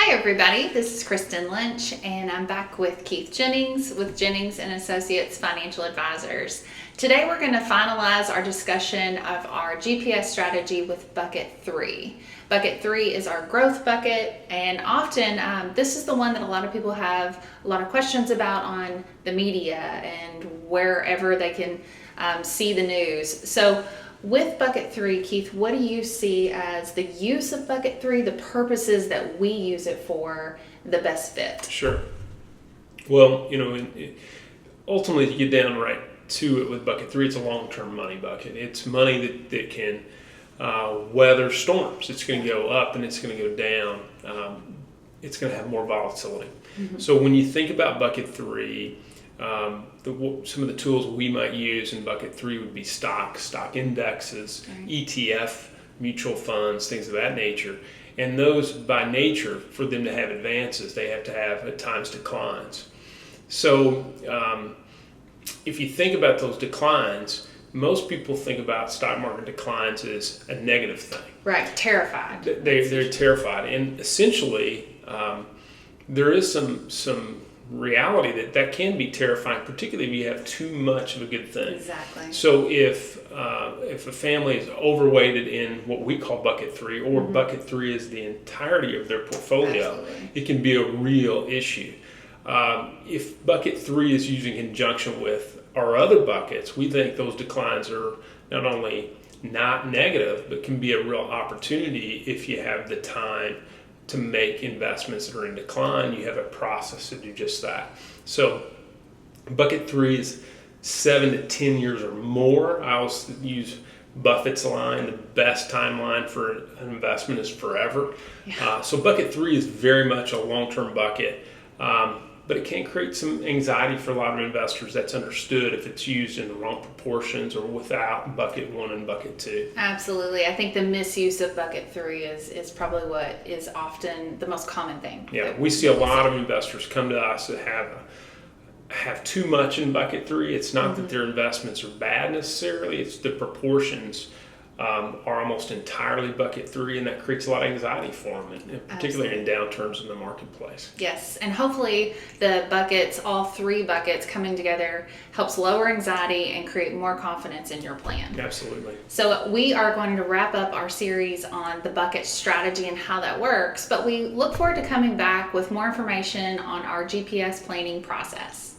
Hi everybody, this is Kristen Lynch and I'm back with Keith Jennings with Jennings and Associates Financial Advisors. Today we're going to finalize our discussion of our GPS strategy with Bucket 3. Bucket 3 is our growth bucket, and often this is the one that a lot of people have a lot of questions about on the media and wherever they can see the news. So with Bucket 3, Keith, what do you see as the use of Bucket 3, the purposes that we use it for, the best fit? Sure. Well, ultimately, to get down right to it with Bucket 3, it's a long-term money bucket. It's money that can weather storms. It's going to go up and it's going to go down. It's going to have more volatility. Mm-hmm. So when you think about Bucket 3, some of the tools we might use in Bucket 3 would be stock indexes, right, ETF, mutual funds, things of that nature. And those, by nature, for them to have advances, they have to have, at times, declines. So if you think about those declines, most people think about stock market declines as a negative thing. Right, terrified. They're terrified. And essentially, there is some reality that can be terrifying, particularly if you have too much of a good thing. Exactly. So if a family is overweighted in what we call Bucket 3, or mm-hmm. Bucket 3 is the entirety of their portfolio, absolutely, it can be a real issue. If Bucket 3 is used in conjunction with our other buckets, we think those declines are not only not negative, but can be a real opportunity if you have the time to make investments that are in decline. You have a process to do just that. So Bucket 3 is 7 to 10 years or more. I always use Buffett's line, the best timeline for an investment is forever. Yeah. So Bucket 3 is very much a long-term bucket, but it can create some anxiety for a lot of investors. That's understood if it's used in the wrong proportions or without Bucket 1 and Bucket 2. Absolutely. I think the misuse of Bucket 3 is probably what is often the most common thing. Yeah, we see a lot of investors come to us that have too much in Bucket 3. It's not mm-hmm. that their investments are bad necessarily. It's the proportions are almost entirely Bucket 3, and that creates a lot of anxiety for them, and particularly in downturns in the marketplace. Yes, and hopefully the buckets, all three buckets coming together, helps lower anxiety and create more confidence in your plan. Absolutely. So we are going to wrap up our series on the bucket strategy and how that works, but we look forward to coming back with more information on our GPS planning process.